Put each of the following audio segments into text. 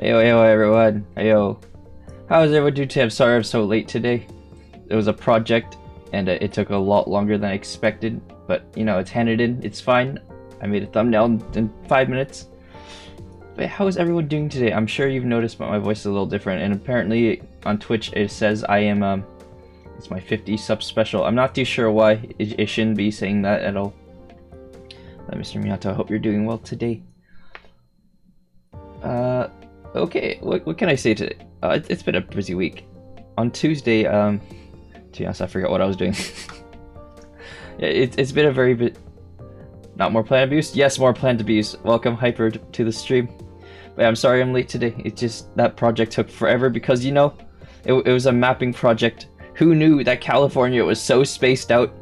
Heyo everyone. Heyo. How's everyone doing today? I'm sorry I'm so late today. It was a project and it took a lot longer than I expected, but you know, it's handed in, it's fine. I made a thumbnail in 5 minutes. But how is everyone doing today? I'm sure you've noticed but my voice is a little different, and apparently on Twitch it says I am it's my 50 sub special. I'm not too sure why it shouldn't be saying that at all. Mr. Miyato, I hope you're doing well today. Okay, what can I say today? It's been a busy week. On Tuesday, to be honest, I forgot what I was doing. Yeah, it's been a very bit. Not more plant abuse? Yes, more plant abuse. Welcome, Hyper, to the stream. But yeah, I'm sorry I'm late today. It just, that project took forever because, you know, it was a mapping project. Who knew that California was so spaced out?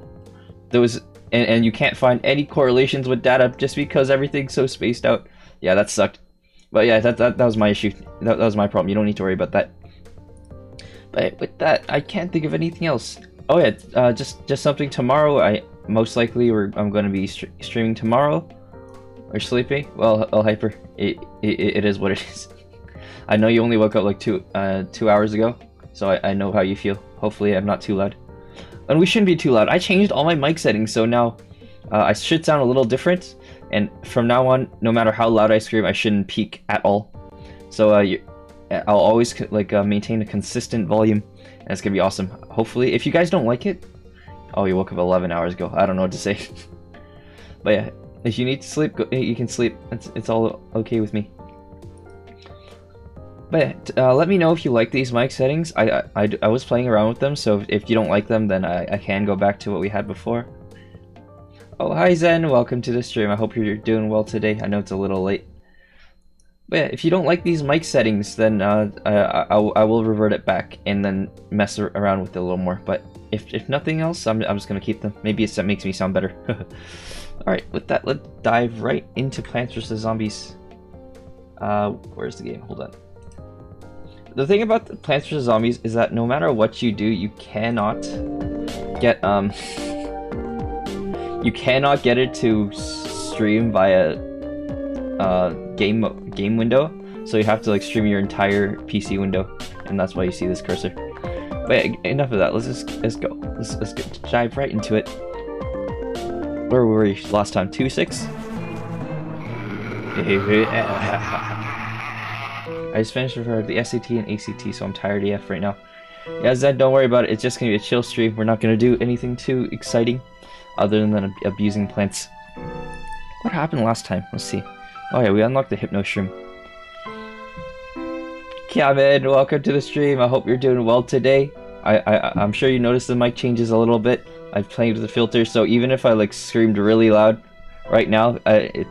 There was, and you can't find any correlations with data just because everything's so spaced out. Yeah, that sucked. But yeah, that was my issue. That was my problem. You don't need to worry about that. But with that, I can't think of anything else. Oh yeah, just something tomorrow. Most likely I'm going to be streaming tomorrow or sleeping. Well, Hyper, it is what it is. I know you only woke up like 2 hours ago, so I know how you feel. Hopefully I'm not too loud. And we shouldn't be too loud. I changed all my mic settings, so now I should sound a little different. And from now on, no matter how loud I scream, I shouldn't peak at all. So I'll always maintain a consistent volume, and it's gonna be awesome. Hopefully, if you guys don't like it, oh, you woke up 11 hours ago. I don't know what to say. But yeah, if you need to sleep, you can sleep. It's all okay with me. But yeah, let me know if you like these mic settings. I was playing around with them, so if you don't like them, then I can go back to what we had before. Oh, hi Zen, welcome to the stream. I hope you're doing well today. I know it's a little late. But yeah, if you don't like these mic settings, then I will revert it back and then mess around with it a little more. But if nothing else, I'm just going to keep them. Maybe that makes me sound better. Alright, with that, let's dive right into Plants vs. Zombies. Where's the game? Hold on. The thing about the Plants vs. Zombies is that no matter what you do, you cannot get it to stream via game window, so you have to like stream your entire PC window, and that's why you see this cursor. But yeah, enough of that. Let's go. Let's dive right into it. Where were we last time? 2-6. I just finished for the SAT and ACT, so I'm tired AF right now. Yeah, Zed, don't worry about it. It's just gonna be a chill stream. We're not gonna do anything too exciting, other than abusing plants. What happened last time? Let's see. Oh yeah, we unlocked the Hypno Shroom. Kevin, welcome to the stream. I hope you're doing well today. I'm sure you noticed the mic changes a little bit. I've played with the filter, so even if I like screamed really loud right now, it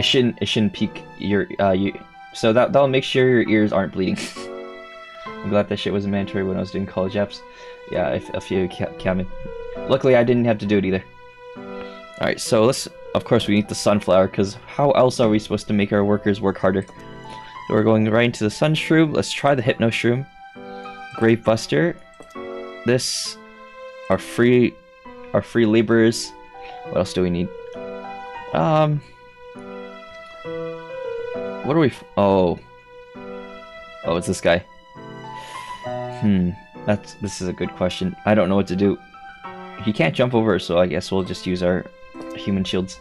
shouldn't peak your so that'll make sure your ears aren't bleeding. I'm glad that shit wasn't mandatory when I was doing college apps. Yeah, I feel Kevin. Luckily, I didn't have to do it either. Alright, so of course we need the sunflower, because how else are we supposed to make our workers work harder? So we're going right into the sun shroom. Let's try the Hypno Shroom. Grave Buster. This, our free laborers. What else do we need? What are we? Oh, it's this guy. This is a good question. I don't know what to do. He can't jump over, so I guess we'll just use our human shields.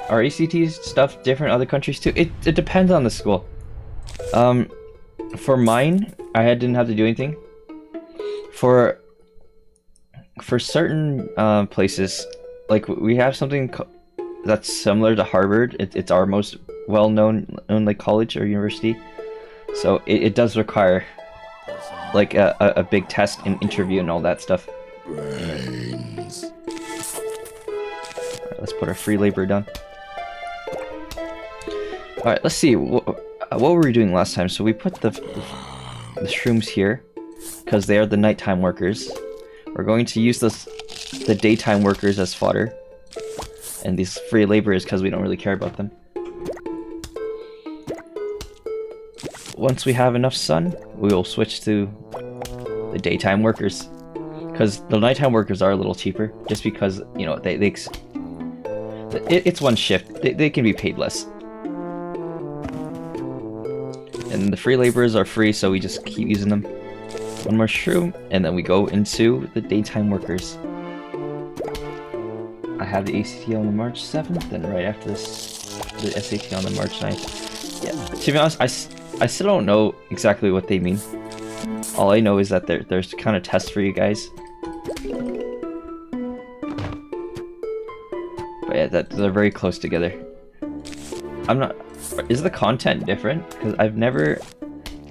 Are ACT stuff different in other countries too? It depends on the school. For mine, I didn't have to do anything. For certain places, like we have something that's similar to Harvard. It's our most well-known like college or university, so it does require like a big test and interview and all that stuff. Brains. Alright, let's put our free labor down. Alright, let's see. What were we doing last time? So we put the shrooms here, because they are the nighttime workers. We're going to use the daytime workers as fodder. And these free laborers because we don't really care about them. Once we have enough sun, we will switch to the daytime workers. Because the nighttime workers are a little cheaper, just because, you know, it's one shift. They can be paid less. And the free laborers are free, so we just keep using them. One more shroom, and then we go into the daytime workers. I have the ACT on the March 7th, and right after this, the SAT on the March 9th. Yeah, to be honest, I still don't know exactly what they mean. All I know is that there's kind of tests for you guys. But yeah, they're very close together. I'm not... Is the content different? Because I've never...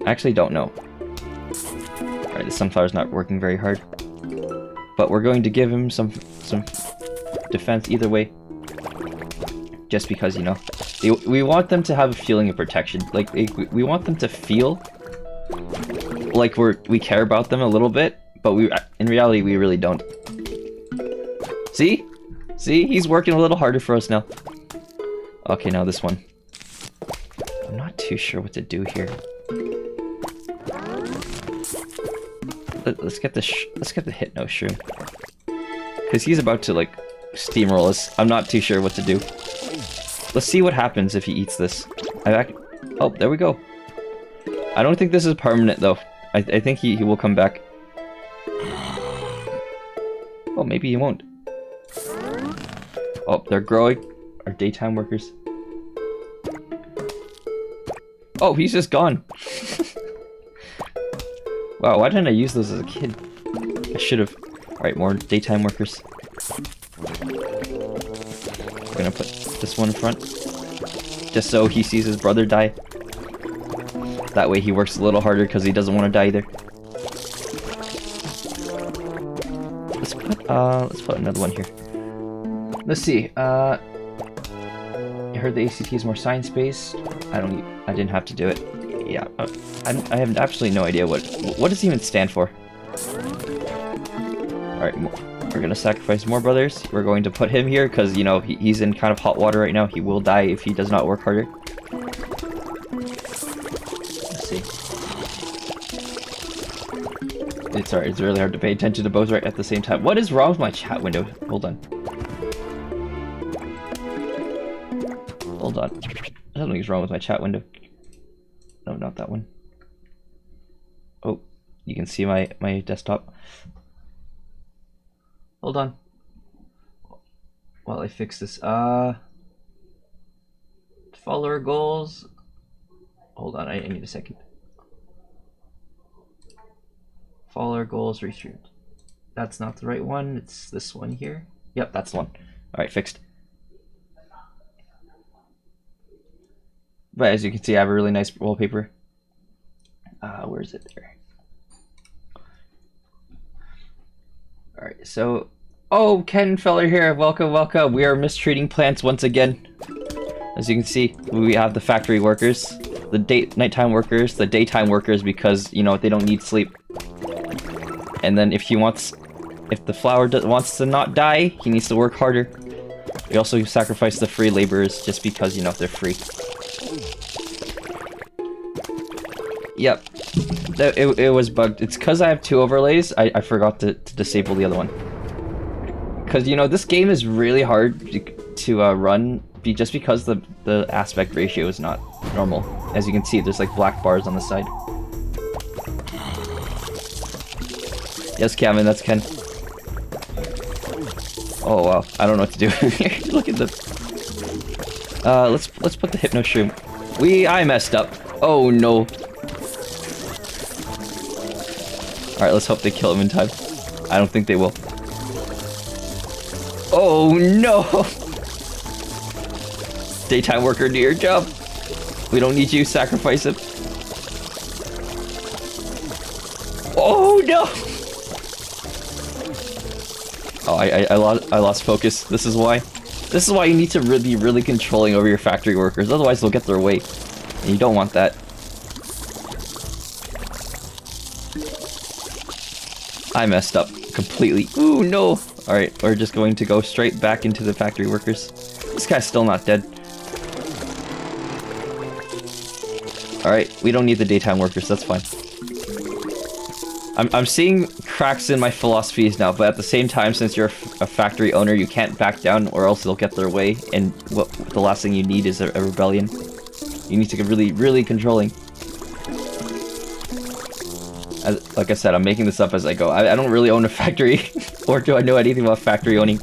I actually don't know. Alright, the sunflower's not working very hard. But we're going to give him some defense either way. Just because, you know, we want them to have a feeling of protection. Like, we want them to feel like we care about them a little bit, but in reality we really don't. See? See? He's working a little harder for us now. Okay, now this one. I'm not too sure what to do here. Let's get the Hypno Shroom. Because he's about to, like, steamroll us. I'm not too sure what to do. Let's see what happens if he eats this. Oh, there we go. I don't think this is permanent, though. I think he will come back. Oh, maybe he won't. Oh, they're growing. Our daytime workers. Oh, he's just gone. Wow, why didn't I use those as a kid? I should have. Alright, more daytime workers. We're gonna put this one in front. Just so he sees his brother die. That way he works a little harder because he doesn't want to die either. Let's put another one here. Let's see. I heard the ACT is more science-based. I didn't have to do it. Yeah, I have absolutely no idea what does it even stand for. Alright, we're gonna sacrifice more brothers. We're going to put him here because, you know, he's in kind of hot water right now. He will die if he does not work harder. Let's see. It's really hard to pay attention to both right at the same time. What is wrong with my chat window? Hold on. Hold on. Something's wrong with my chat window. No, not that one. Oh, you can see my desktop. Hold on. While I fix this. Follower goals. Hold on, I need a second. Follower goals restreamed. That's not the right one. It's this one here. Yep, that's the one. Alright, fixed. But as you can see, I have a really nice wallpaper. Where is it there? Alright, so... Oh, Ken Feller here. Welcome, welcome. We are mistreating plants once again. As you can see, we have the factory workers, the nighttime workers, the daytime workers because, you know, they don't need sleep. And then if the flower wants to not die, he needs to work harder. We also sacrifice the free laborers just because, you know, they're free. Yep. It was bugged. It's because I have two overlays. I forgot to disable the other one. Because, you know, this game is really hard to run just because the aspect ratio is not normal. As you can see, there's like black bars on the side. Yes, Cameron, that's Ken. Oh wow, I don't know what to do here. Look at the. Let's put the Hypno Shroom. I messed up. Oh no. Alright, let's hope they kill him in time. I don't think they will. Oh no! Daytime worker, do your job. We don't need you, sacrifice him. Oh no! Oh, I lost focus. This is why. This is why you need to be really controlling over your factory workers, otherwise they'll get their way. And you don't want that. I messed up completely. Ooh, no! Alright, we're just going to go straight back into the factory workers. This guy's still not dead. Alright, we don't need the daytime workers, that's fine. I'm seeing cracks in my philosophies now, but at the same time, since you're a factory owner, you can't back down or else they'll get their way, and the last thing you need is a rebellion. You need to get really, really controlling. Like I said, I'm making this up as I go. I don't really own a factory, or do I know anything about factory owning?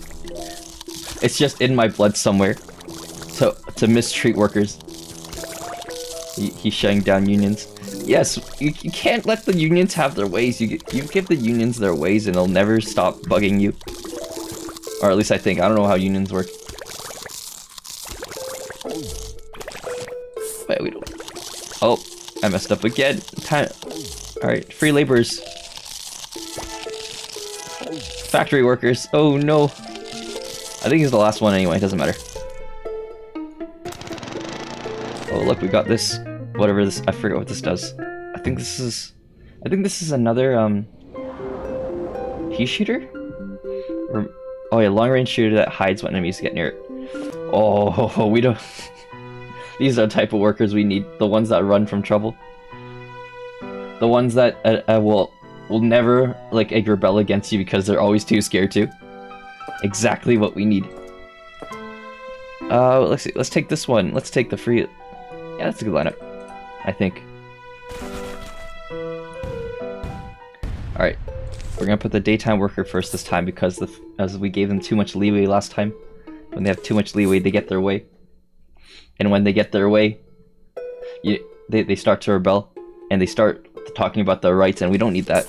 It's just in my blood somewhere. To mistreat workers. He's shutting down unions. Yes, you can't let the unions have their ways. You give the unions their ways and they'll never stop bugging you. Or at least I think. I don't know how unions work. Wait, we don't... Oh, I messed up again. Time... Alright, free laborers. Factory workers. Oh no. I think he's the last one anyway, it doesn't matter. Oh look, we got this. Whatever this, I forget what this does. I think this is another pea shooter? Or, oh yeah, long range shooter that hides when enemies get near it. Oh, we don't... These are the type of workers we need. The ones that run from trouble. The ones that will never like rebel against you because they're always too scared to. Exactly what we need. Let's see. Let's take this one. Let's take the free. Yeah, that's a good lineup, I think. All right, we're gonna put the daytime worker first this time because as we gave them too much leeway last time. When they have too much leeway, they get their way. And when they get their way, they start to rebel, and they start talking about their rights, and we don't need that.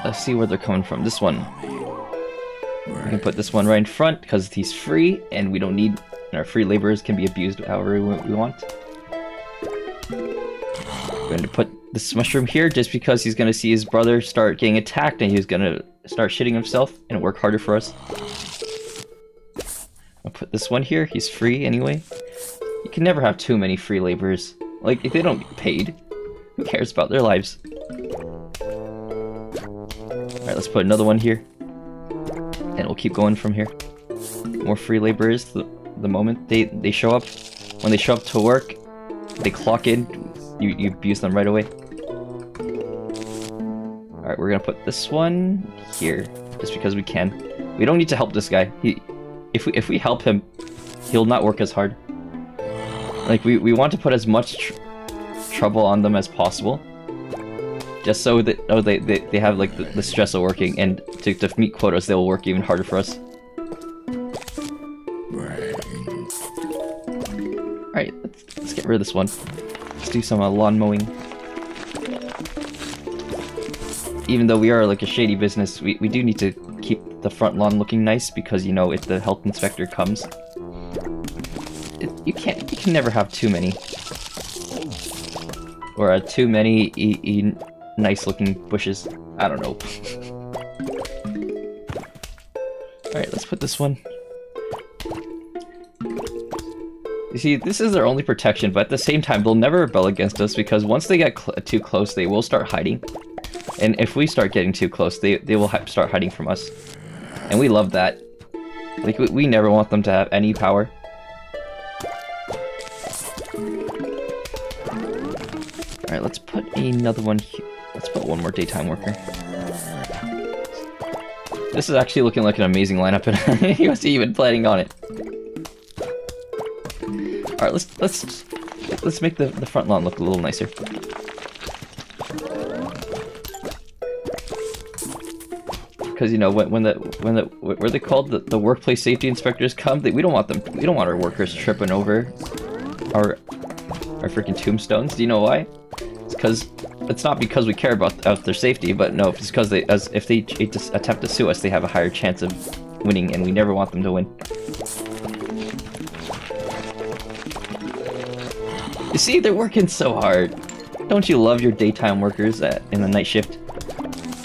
Let's see where they're coming from. This one. We can put this one right in front, because he's free, and we don't need... Our free laborers can be abused however we want. We're going to put this mushroom here, just because he's going to see his brother start getting attacked, and he's going to start shitting himself, and work harder for us. I'll put this one here. He's free anyway. You can never have too many free laborers. Like, if they don't get paid, who cares about their lives? Alright, let's put another one here. And we'll keep going from here. More free laborers the moment they show up. When they show up to work, they clock in, you abuse them right away. Alright, we're gonna put this one here, just because we can. We don't need to help this guy. If we help him, he'll not work as hard. Like, we want to put as much trouble on them as possible. Just so that they have like the stress of working, and to meet quotas they will work even harder for us. Alright, let's get rid of this one. Let's do some lawn mowing. Even though we are like a shady business, we do need to keep the front lawn looking nice, because you know, if the health inspector comes, you can never have too many. Or too many nice looking bushes. I don't know. Alright, let's put this one. You see, this is their only protection, but at the same time, they'll never rebel against us, because once they get too close, they will start hiding. And if we start getting too close, they will start hiding from us. And we love that. Like, we never want them to have any power. Alright, let's put another one here. Let's put one more daytime worker. This is actually looking like an amazing lineup, and he wasn't even planning on it. Alright, let's make the front lawn look a little nicer. Because, you know, when the what are they called, the workplace safety inspectors come, we don't want our workers tripping over our freaking tombstones. Do you know why? It's not because we care about their safety, but no, it's because if they attempt to sue us, they have a higher chance of winning, and we never want them to win. You see, they're working so hard. Don't you love your daytime workers in the night shift?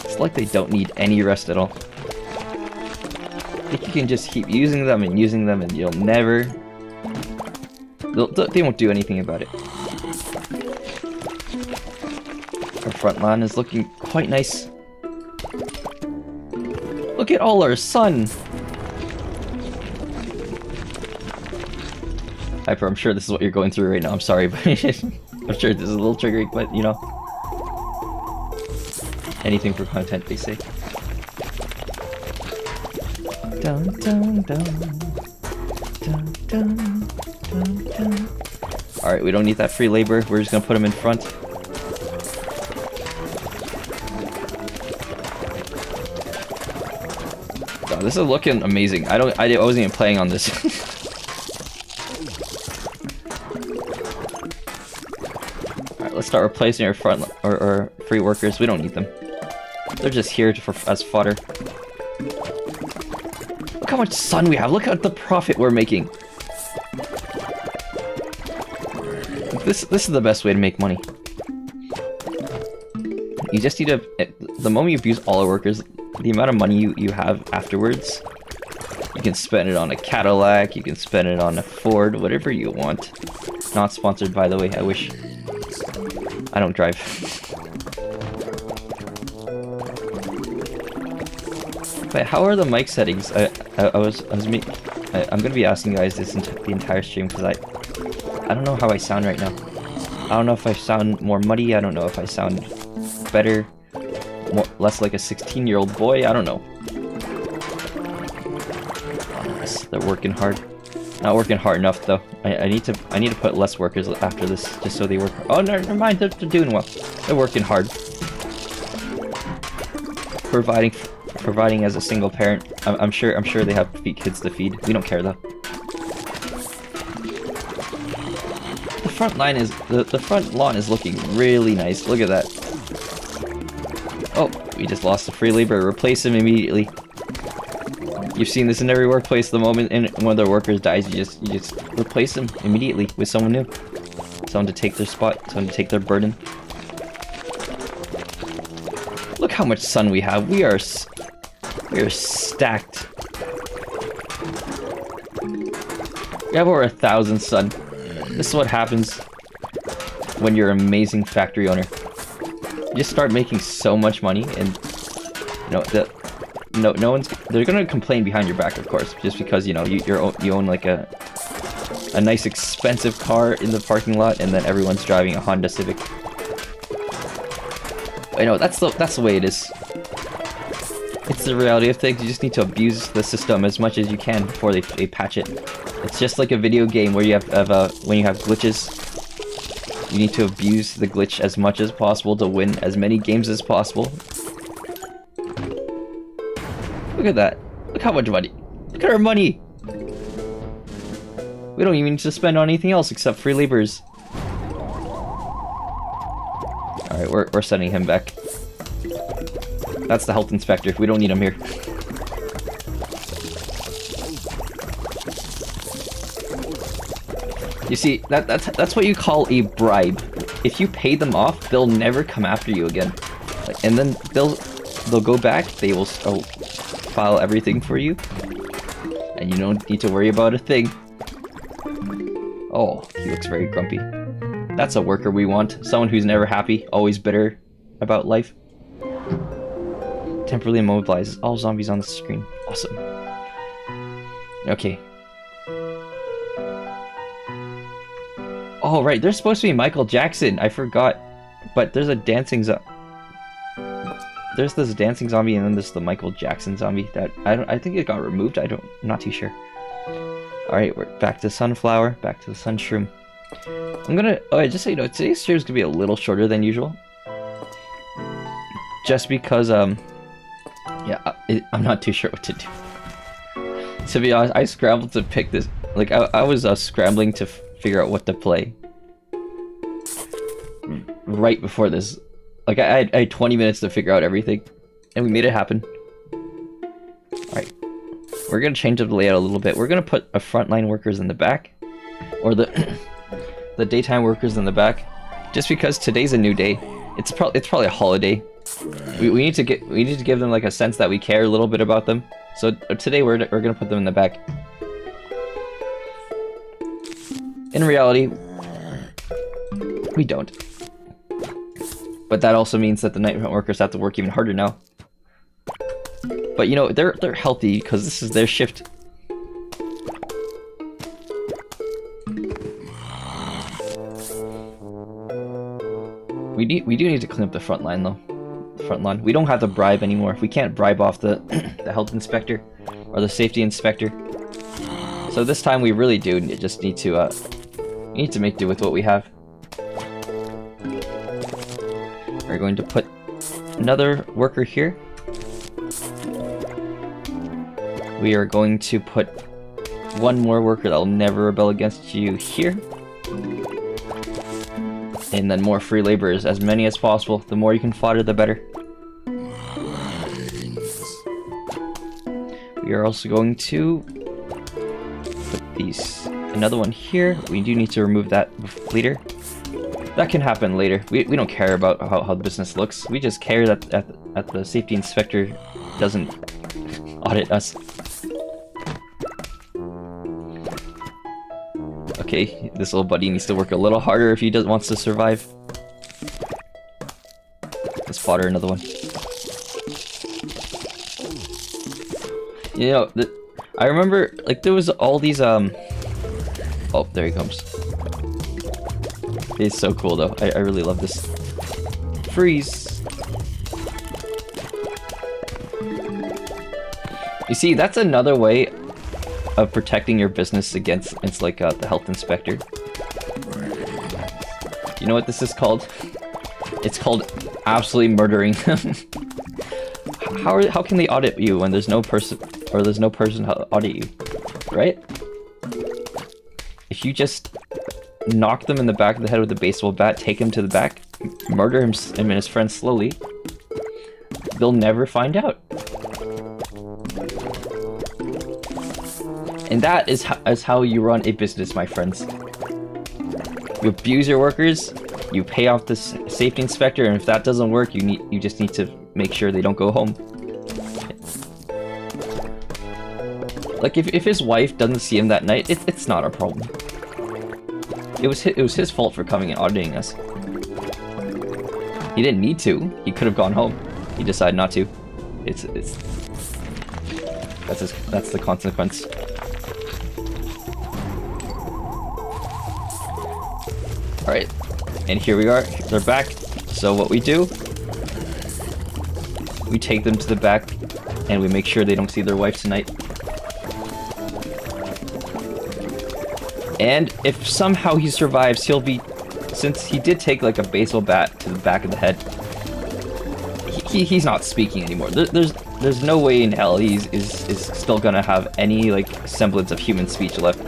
It's like they don't need any rest at all. I think you can just keep using them, and you'll never... They won't do anything about it. Our front lawn is looking quite nice. Look at all our sun! Hyper, I'm sure this is what you're going through right now. I'm sorry, but I'm sure this is a little triggering, but you know. Anything for content, they say. Dun dun dun. Dun dun dun dun. Alright, we don't need that free labor. We're just gonna put him in front. Oh, this is looking amazing. I wasn't even playing on this. Alright, let's start replacing our front or free workers. We don't need them. They're just here as fodder. Look how much sun we have. Look at the profit we're making. This is the best way to make money. You just need to... The moment you abuse all our workers, the amount of money you have afterwards, you can spend it on a Cadillac, you can spend it on a Ford, whatever you want. Not sponsored, by the way. I wish. I don't drive. But how are the mic settings? I'm gonna be asking you guys this the entire stream because I don't know how I sound right now. I don't know if I sound more muddy. I don't know if I sound better, less like a 16-year-old boy. I don't know. They're working hard. Not working hard enough though. I need to put less workers after this just so they work. Oh, never mind. They're doing well. They're working hard. Providing as a single parent. I'm sure they have kids to feed. We don't care though. The front line is the front lawn is looking really nice. Look at that. Oh, we just lost the free labor. Replace him immediately. You've seen this in every workplace. The moment one of their workers dies, you just replace them immediately with someone new. Someone to take their spot. Someone to take their burden. Look how much sun we have. We are stacked. We have over 1,000 sun. This is what happens when you're an amazing factory owner. You just start making so much money, and no one's. They're gonna complain behind your back, of course, just because you own like a nice expensive car in the parking lot, and then everyone's driving a Honda Civic. I know that's the way it is. It's the reality of things. You just need to abuse the system as much as you can before they patch it. It's just like a video game where you have when you have glitches. You need to abuse the glitch as much as possible to win as many games as possible. Look at that. Look how much money. Look at our money. We don't even need to spend on anything else except free laborers. Alright, we're sending him back. That's the health inspector. We don't need him here. You see, that's what you call a bribe. If you pay them off, they'll never come after you again. And then they'll go back. They will file everything for you, and you don't need to worry about a thing. Oh, he looks very grumpy. That's a worker we want. Someone who's never happy, always bitter about life. Temporarily immobilizes all zombies on the screen. Awesome. Okay. Oh, right. There's supposed to be Michael Jackson. I forgot. But there's a dancing There's this dancing zombie, and then there's the Michael Jackson zombie that I think it got removed. I'm not too sure. Alright, we're back to Sunflower, back to the Sun Shroom. Just so you know, today's stream is gonna be a little shorter than usual. Just because, yeah, I'm not too sure what to do. To be honest, I scrambled to pick this. Like, I was scrambling to figure out what to play right before this. Like, I had 20 minutes to figure out everything, and we made it happen. Alright. We're gonna change up the layout a little bit. We're gonna put a frontline workers in the back, or the the daytime workers in the back, just because today's a new day. It's probably a holiday. We need to give them like a sense that we care a little bit about them. So today we're gonna put them in the back. In reality, we don't. But that also means that the night workers have to work even harder now. But you know, they're healthy because this is their shift. We do need to clean up the front line though. The front lawn. We don't have to bribe anymore. We can't bribe off the the health inspector or the safety inspector. So this time we really do just need to We need to make do with what we have. We're going to put another worker here. We are going to put one more worker that will never rebel against you here. And then more free laborers, as many as possible. The more you can fodder, the better. We are also going to put another one here. We do need to remove that later. That can happen later. We don't care about how the business looks. We just care that the safety inspector doesn't audit us. Okay, this little buddy needs to work a little harder if he wants to survive. Let's fodder another one. You know, I remember, like, there was all these, oh, there he comes. It's so cool, though. I really love this. Freeze! You see, that's another way of protecting your business against, it's like, the health inspector. You know what this is called? It's called absolutely murdering them. How can they audit you when there's no person, or there's no person to audit you, right? If you just knock them in the back of the head with a baseball bat, take him to the back, murder him and his friends slowly, they'll never find out. And that is how you run a business, my friends. You abuse your workers, you pay off the safety inspector, and if that doesn't work, you just need to make sure they don't go home. Like, if his wife doesn't see him that night, it's not a problem. It was his fault for coming and auditing us. He didn't need to. He could have gone home. He decided not to. That's the consequence. Alright, and here we are. They're back. So what we do, we take them to the back and we make sure they don't see their wife tonight. And if somehow he survives, he'll be, since he did take like a baseball bat to the back of the head, he's not speaking anymore. There's no way in hell he's still gonna have any like semblance of human speech left.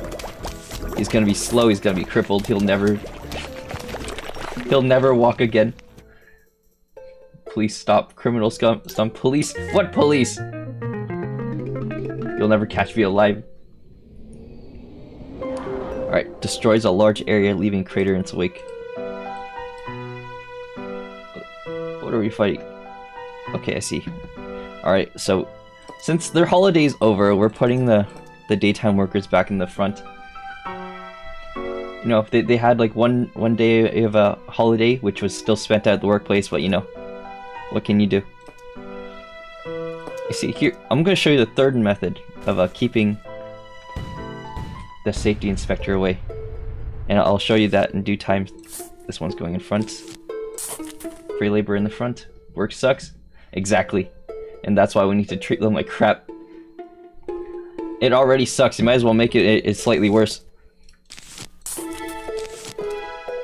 He's gonna be slow, he's gonna be crippled, he'll never walk again. Police stop, criminal scum, police, what police? You'll never catch me alive. Alright, destroys a large area, leaving crater in its wake. What are we fighting? Okay, I see. Alright, so since their holiday's over, we're putting the daytime workers back in the front. You know, if they had like one day of a holiday, which was still spent at the workplace, but you know, what can you do? You see, here, I'm going to show you the third method of keeping the safety inspector away. And I'll show you that in due time. This one's going in front. Free labor in the front. Work sucks. Exactly. And that's why we need to treat them like crap. It already sucks. You might as well make it slightly worse.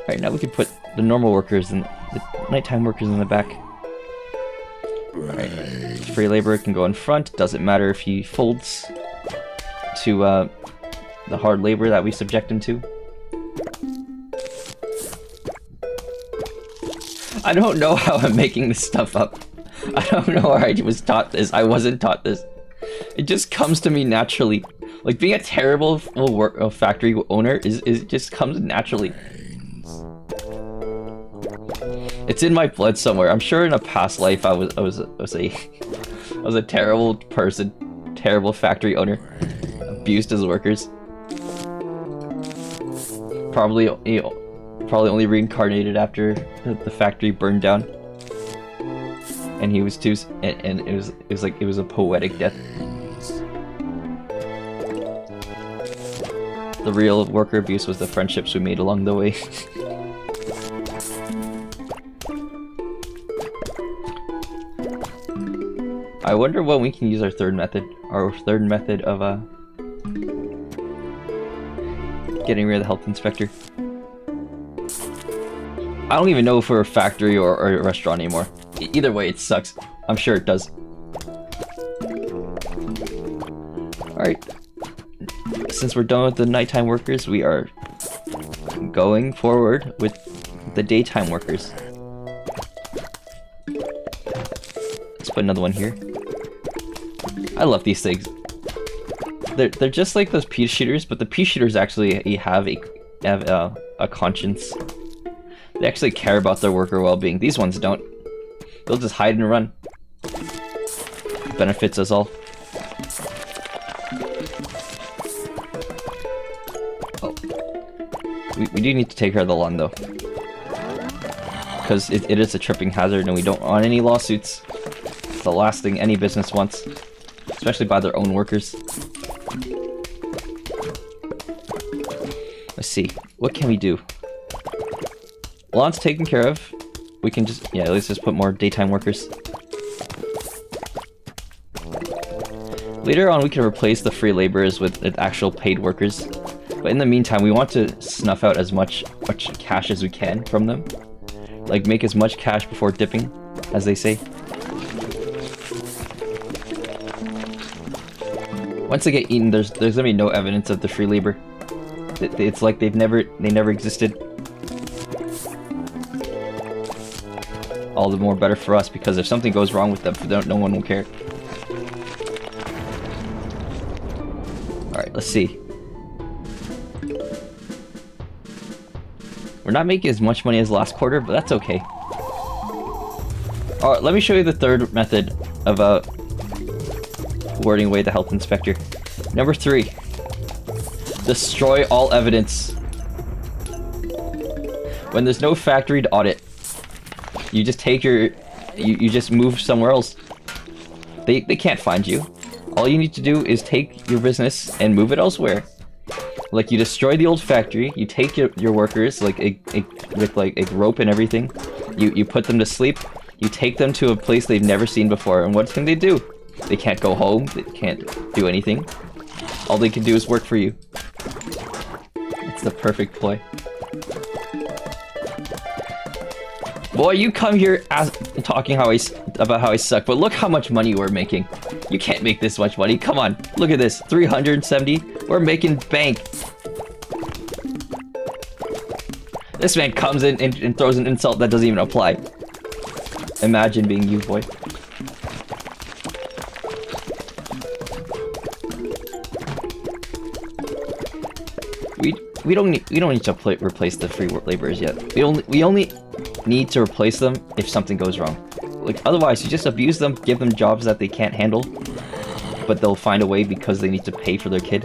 Alright, now we can put the normal workers and the nighttime workers in the back. Alright. Free labor can go in front. Doesn't matter if he folds to the hard labor that we subject him to. I don't know how I'm making this stuff up. I don't know where I was taught this. I wasn't taught this. It just comes to me naturally. Like, being a terrible factory owner it just comes naturally. It's in my blood somewhere. I'm sure in a past life I was a terrible person, terrible factory owner, abused his workers. Probably only reincarnated after the factory burned down, and he was too. And it was a poetic death. The real worker abuse was the friendships we made along the way. I wonder when we can use our third method of getting rid of the health inspector. I don't even know if we're a factory or a restaurant anymore. Either way, it sucks. I'm sure it does. Alright. Since we're done with the nighttime workers, we are going forward with the daytime workers. Let's put another one here. I love these things. They're just like those pea shooters, but the pea shooters actually have a conscience. They actually care about their worker well-being. These ones don't. They'll just hide and run. Benefits us all. Oh. We do need to take care of the lawn though. Because it is a tripping hazard and we don't want any lawsuits. It's the last thing any business wants. Especially by their own workers. Let's see. What can we do? Lawn's taken care of. We can just, yeah, let's just put more daytime workers. Later on, we can replace the free laborers with actual paid workers. But in the meantime, we want to snuff out as much cash as we can from them. Like, make as much cash before dipping, as they say. Once they get eaten, there's gonna be no evidence of the free labor. It's like they never existed. All the more better for us, because if something goes wrong with them, no one will care. Alright, let's see. We're not making as much money as last quarter, but that's okay. Alright, let me show you the third method of warding away the health inspector. Number 3. Destroy all evidence. When there's no factory to audit, you just take your... You just move somewhere else. They can't find you. All you need to do is take your business and move it elsewhere. Like, you destroy the old factory, you take your workers, like, with like a rope and everything, you put them to sleep, you take them to a place they've never seen before, and what can they do? They can't go home, they can't do anything. All they can do is work for you. It's the perfect ploy. Boy, you come here talking about how I suck, but look how much money we're making. You can't make this much money. Come on, look at this. 370. We're making bank. This man comes in and throws an insult that doesn't even apply. Imagine being you, boy. We don't need to replace the free laborers yet. We only need to replace them if something goes wrong. Like, otherwise, you just abuse them, give them jobs that they can't handle, but they'll find a way because they need to pay for their kid.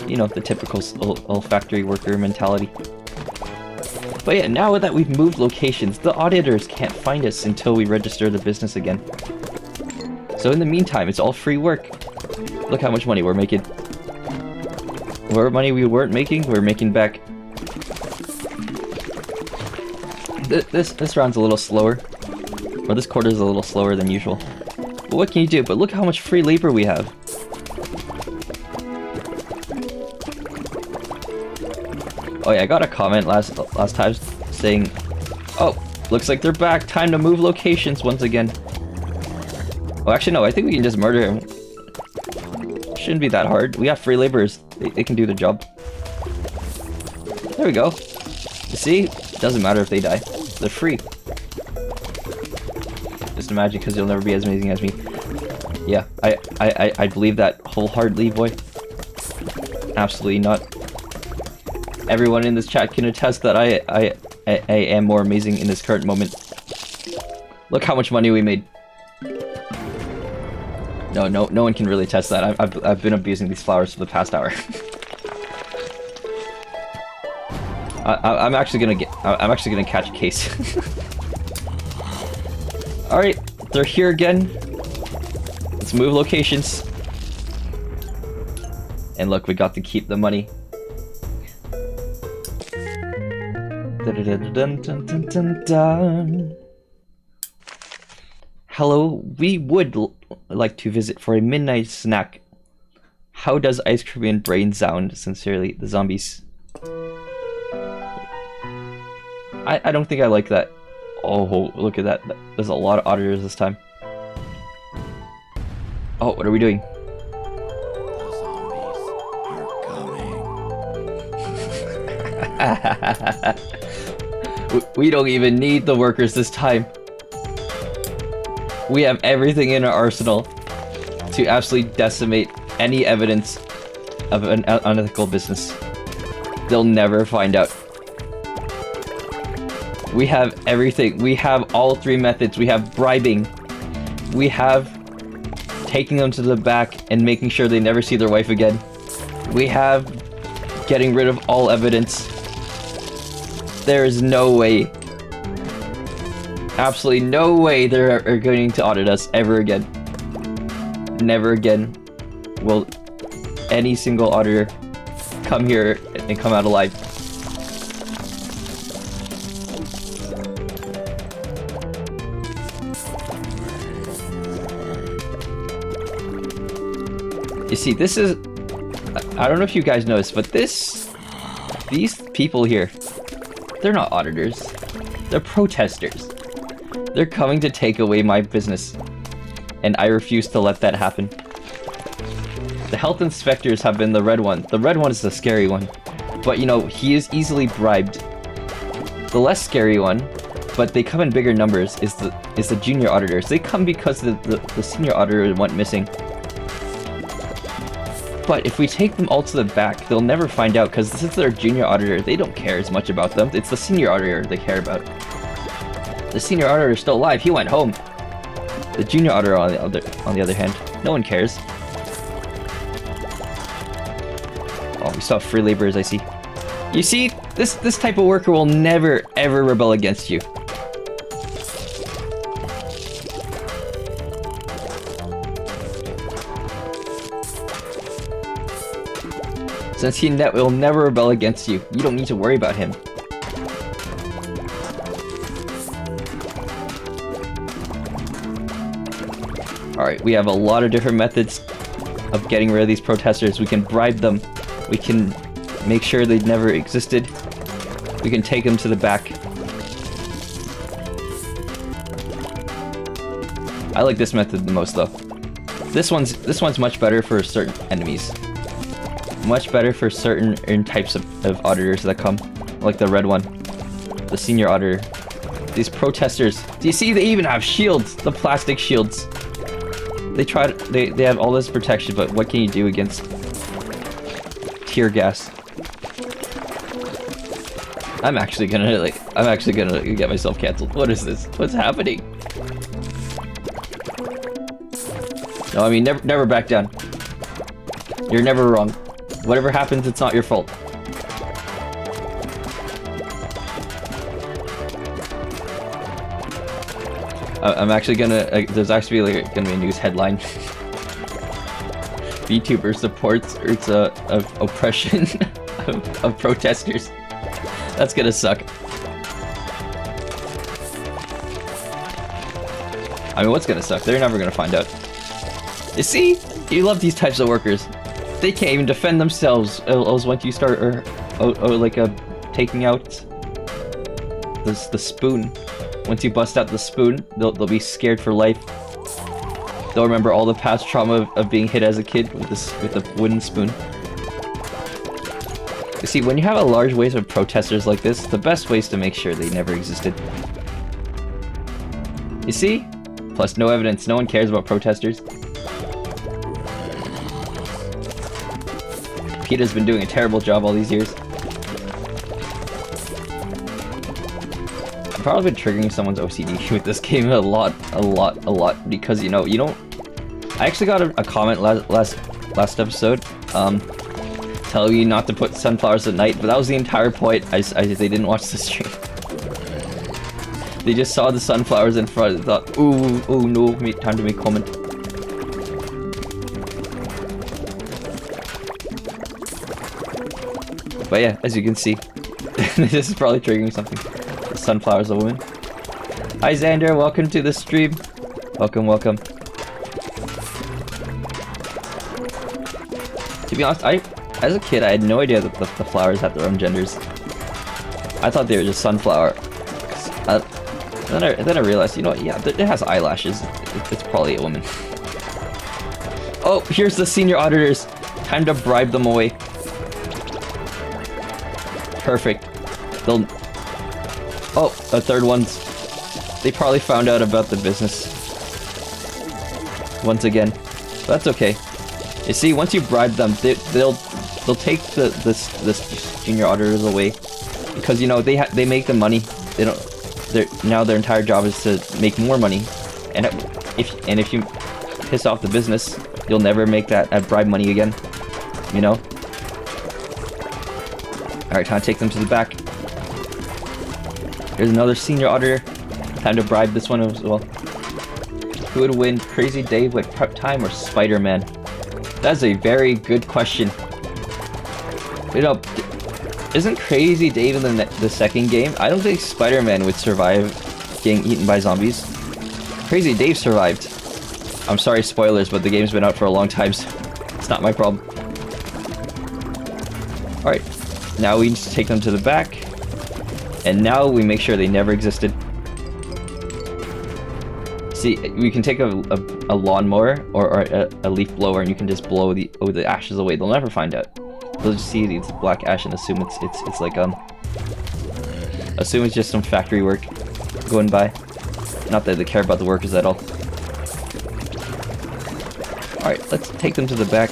You know, the typical old factory worker mentality. But yeah, now that we've moved locations, the auditors can't find us until we register the business again. So in the meantime, it's all free work. Look how much money we're making. Whatever money we weren't making, we're making back. This round's a little slower. Or this quarter's a little slower than usual. But what can you do? But look how much free labor we have. Oh yeah, I got a comment last time saying, oh, looks like they're back. Time to move locations once again. Oh, actually no, I think we can just murder him. Shouldn't be that hard. We have free laborers. They can do the job. There we go. You see? Doesn't matter if they die. They're free. Just imagine, because you'll never be as amazing as me. Yeah, I believe that wholeheartedly, boy. Absolutely not. Everyone in this chat can attest that I am more amazing in this current moment. Look how much money we made. No one can really test that. I've been abusing these flowers for the past hour. I'm actually gonna catch a case. All right, they're here again. Let's move locations. And look, we got to keep the money. Hello, we would like to visit for a midnight snack. How does ice cream and brain sound? Sincerely, the zombies. I don't think I like that. Oh, look at that. There's a lot of auditors this time. Oh, what are we doing? The zombies are coming. We don't even need the workers this time. We have everything in our arsenal to absolutely decimate any evidence of an unethical business. They'll never find out. We have everything. We have all 3 methods. We have bribing. We have taking them to the back and making sure they never see their wife again. We have getting rid of all evidence. There is no way, absolutely no way they are going to audit us ever again. Never again will any single auditor come here and come out alive. You see, this is... I don't know if you guys noticed, but these people here, they're not auditors. They're protesters. They're coming to take away my business. And I refuse to let that happen. The health inspectors have been the red one. The red one is the scary one. But you know, he is easily bribed. The less scary one, but they come in bigger numbers, is the junior auditors. They come because the senior auditor went missing. But if we take them all to the back, they'll never find out, because since they're a junior auditor, they don't care as much about them. It's the senior auditor they care about. The senior auditor is still alive. He went home. The junior auditor, on the other hand, no one cares. Oh, we still have free laborers, I see. You see, this type of worker will never ever rebel against you. Since he will never rebel against you, you don't need to worry about him. Alright, we have a lot of different methods of getting rid of these protesters. We can bribe them. We can make sure they never existed. We can take them to the back. I like this method the most, though. This one's much better for certain enemies. Much better for certain types of auditors that come, like the red one, the senior auditor. These protesters, do you see they even have shields, the plastic shields. They have all this protection, but what can you do against tear gas? I'm actually gonna get myself canceled. What is this? What's happening? No, I mean, never back down. You're never wrong. Whatever happens, it's not your fault. I'm actually gonna... there's actually gonna be a news headline. Vtuber supports of oppression of protesters. That's gonna suck. I mean, what's gonna suck? They're never gonna find out. You see? You love these types of workers. They can't even defend themselves. Once you start, taking out the spoon. Once you bust out the spoon, they'll be scared for life. They'll remember all the past trauma of being hit as a kid with a wooden spoon. You see, when you have a large wave of protesters like this, the best way is to make sure they never existed. You see? Plus, no evidence. No one cares about protesters. PETA's been doing a terrible job all these years. I've probably been triggering someone's OCD with this game a lot, because, you know, I actually got a comment last episode, telling you not to put sunflowers at night, but that was the entire point. They didn't watch the stream. They just saw the sunflowers in front and thought, ooh, no, time to make comment. But yeah, as you can see, this is probably triggering something. The sunflower's a woman. Hi Xander, welcome to the stream. Welcome. To be honest, as a kid, I had no idea that the flowers have their own genders. I thought they were just sunflower. Then I realized, you know what, yeah, it has eyelashes. It's probably a woman. Oh, here's the senior auditors. Time to bribe them away. Perfect. They'll... Oh, a third one's... They probably found out about the business. Once again. But that's okay. You see, once you bribe them, they'll take this junior auditors away. Because, you know, they make the money. They don't... Now their entire job is to make more money. And if you piss off the business, you'll never make that bribe money again. You know? Alright, time to take them to the back. Here's another senior auditor. Time to bribe this one as well. Who would win, Crazy Dave with prep time or Spider-Man? That's a very good question. You know, isn't Crazy Dave in the second game? I don't think Spider-Man would survive getting eaten by zombies. Crazy Dave survived. I'm sorry, spoilers, but the game's been out for a long time, so it's not my problem. Alright, now we need to take them to the back. And now we make sure they never existed. See, we can take a lawnmower or a leaf blower and you can just blow the ashes away. They'll never find out. They'll just see it's black ash and assume it's like assume it's just some factory work going by. Not that they care about the workers at all. Alright, let's take them to the back.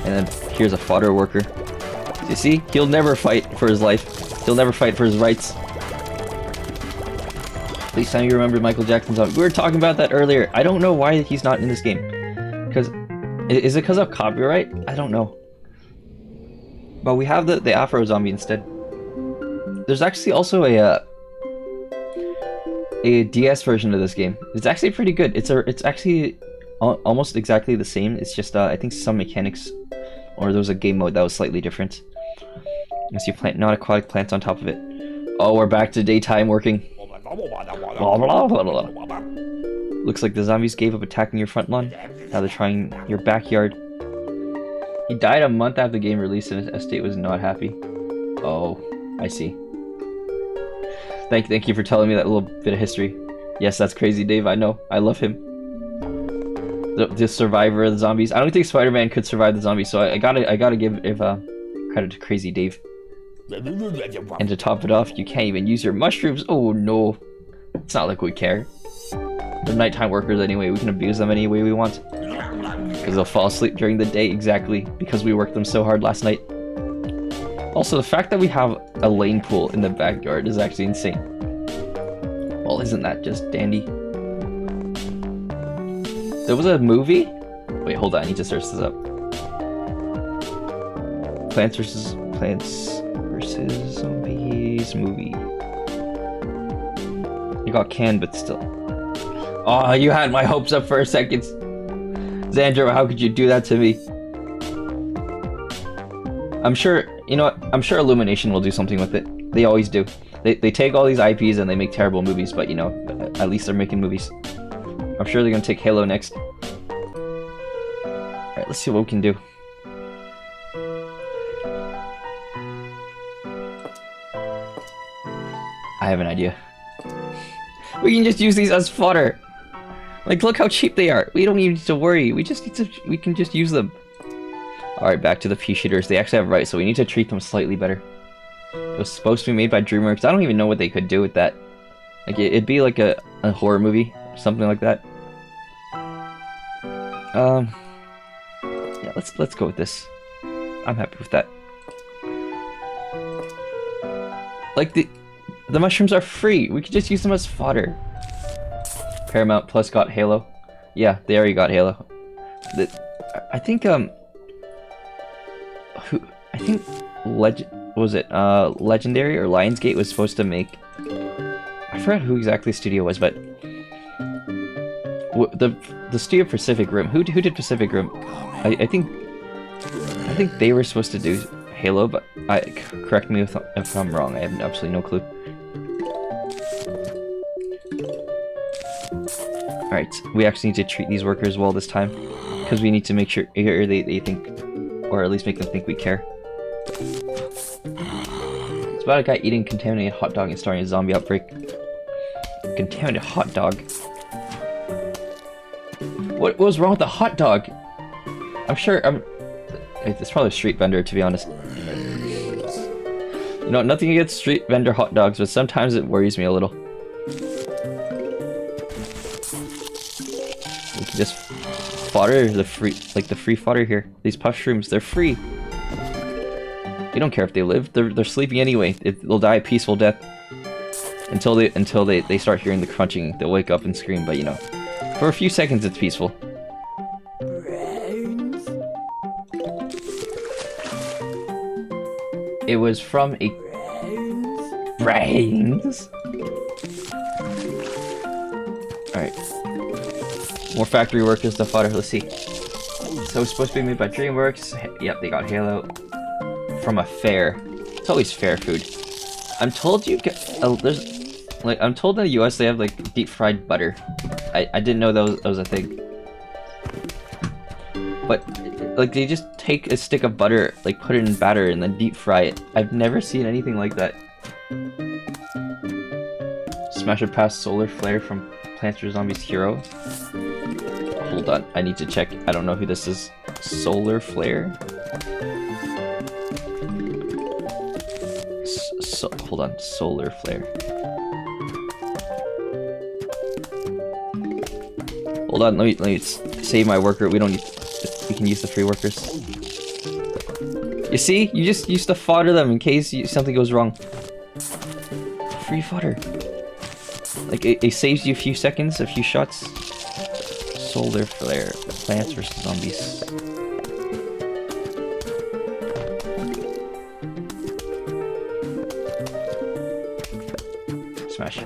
And then here's a fodder worker. You see? He'll never fight for his life. He'll never fight for his rights. At least time you remember Michael Jackson's song. We were talking about that earlier. I don't know why he's not in this game. Because... Is it because of copyright? I don't know. But we have the Afro Zombie instead. There's actually also a DS version of this game. It's actually pretty good. It's actually almost exactly the same. It's just I think some mechanics, or there was a game mode that was slightly different. You see non-aquatic plants on top of it. Oh, we're back to daytime working. Looks like the zombies gave up attacking your front lawn. Now they're trying your backyard. He died a month after the game released and his estate was not happy. Oh, I see. Thank you for telling me that little bit of history. Yes, that's Crazy Dave, I know. I love him. The survivor of the zombies. I don't think Spider-Man could survive the zombies, so I gotta give credit to Crazy Dave. And to top it off, you can't even use your mushrooms. Oh no. It's not like we care. They're nighttime workers anyway, we can abuse them any way we want. Because they'll fall asleep during the day, exactly, because we worked them so hard last night. Also, the fact that we have a lane pool in the backyard is actually insane. Well, isn't that just dandy? There was a movie? Wait, hold on, I need to search this up. Plants vs. Zombies movie. It got canned, but still. Oh, you had my hopes up for a second. Xandro, how could you do that to me? I'm sure, you know what? I'm sure Illumination will do something with it. They always do. They take all these IPs and they make terrible movies, but you know, at least they're making movies. I'm sure they're gonna take Halo next. Alright, let's see what we can do. I have an idea. We can just use these as fodder. Like, look how cheap they are. We don't even need to worry. We can just use them. Alright, back to the pea shooters. They actually have rights, so we need to treat them slightly better. It was supposed to be made by DreamWorks. I don't even know what they could do with that. Like, it'd be like a horror movie, something like that. Yeah, let's go with this. I'm happy with that. Like, the mushrooms are free. We could just use them as fodder. Paramount Plus got Halo. Yeah, they already got Halo. I think Legendary or Lionsgate was supposed to make. I forgot who exactly the studio was, but the studio Pacific Rim. Who did Pacific Rim? I think they were supposed to do Halo, but correct me if I'm wrong. I have absolutely no clue. Alright, we actually need to treat these workers well this time, because we need to make sure they think, or at least make them think we care. about a guy eating contaminated hot dog and starting a zombie outbreak. Contaminated hot dog? What was wrong with the hot dog? I'm sure, it's probably a street vendor, to be honest. You know, nothing against street vendor hot dogs, but sometimes it worries me a little. We can just fodder the free fodder here. These puff shrooms, they're free. You don't care if they live. They're sleeping anyway. They'll die a peaceful death until they start hearing the crunching. They'll wake up and scream. But you know, for a few seconds it's peaceful. Brains. It was from a brains. All right, more factory workers to fodder. Let's see. So it's supposed to be made by DreamWorks. Yep, they got Halo. From a fair. It's always fair food. I'm told you get I'm told in the US they have like deep fried butter. I didn't know that was a thing. But like they just take a stick of butter, like put it in batter and then deep fry it. I've never seen anything like that. Smash it past Solar Flare from Plants vs Zombies Hero. Hold on, I need to check. I don't know who this is. Solar Flare? Hold on, Solar Flare. Hold on, let me save my worker. We can use the free workers. You see, you just used to fodder them in case something goes wrong. Free fodder. Like it saves you a few seconds, a few shots. Solar Flare, Plants vs Zombies. Smash.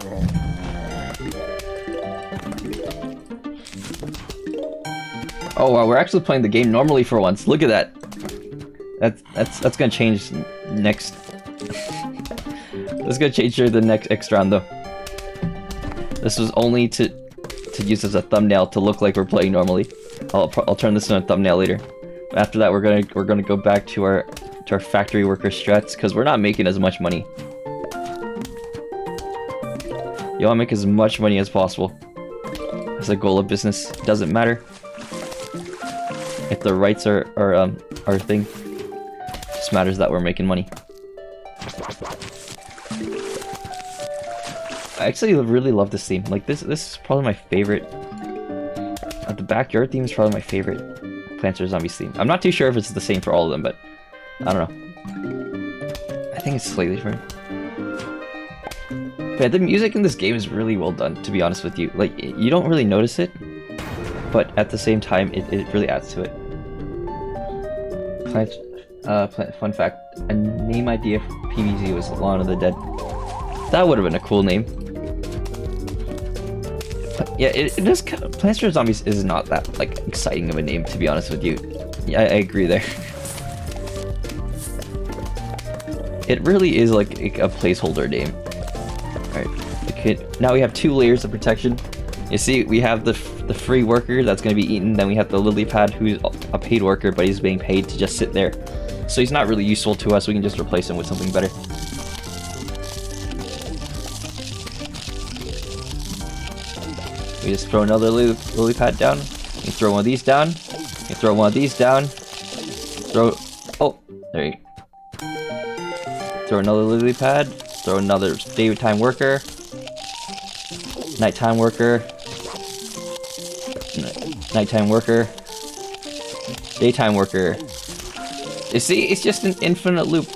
Oh wow, we're actually playing the game normally for once. Look at that. That's gonna change next. That's gonna change here the next round though. This was only to use as a thumbnail to look like we're playing normally. I'll turn this into a thumbnail later. After that, we're gonna go back to our factory worker strats because we're not making as much money. You want to make as much money as possible. That's the goal of business. It doesn't matter if the rights are our thing. It just matters that we're making money. I actually really love this theme. Like this is probably my favorite. The backyard theme is probably my favorite Plants vs Zombies theme. I'm not too sure if it's the same for all of them, but I don't know. I think it's slightly different. But the music in this game is really well done, to be honest with you. Like, you don't really notice it, but at the same time, it really adds to it. Fun fact, a name idea for PvZ was Lawn of the Dead. That would have been a cool name. But yeah, it is. Plants vs Zombies is not that like exciting of a name, to be honest with you. Yeah, I agree there. It really is like a placeholder name. Alright, now we have 2 layers of protection. You see, we have the free worker that's going to be eaten, then we have the lily pad who's a paid worker, but he's being paid to just sit there. So he's not really useful to us, we can just replace him with something better. We just throw another lily pad down, you throw one of these down, you throw one of these down, oh, there you go. Throw another lily pad. Throw another daytime worker, nighttime worker, nighttime worker, daytime worker. You see, it's just an infinite loop.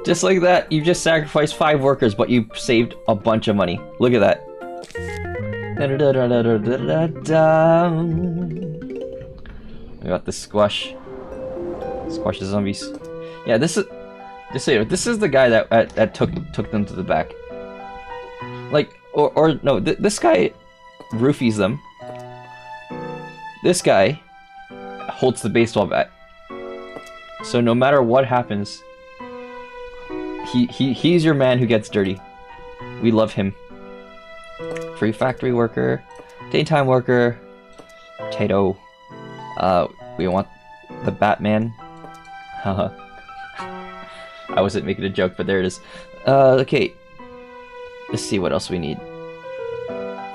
Just like that, you just sacrificed 5 workers, but you saved a bunch of money. Look at that. We got the squash the zombies. Yeah, this is. Just so you know, this is the guy that took them to the back. Like, or no, this guy roofies them. This guy holds the baseball bat. So no matter what happens, he's your man who gets dirty. We love him. Free factory worker, daytime worker, potato. We want the Batman. Haha. I wasn't making a joke, but there it is. Okay. Let's see what else we need.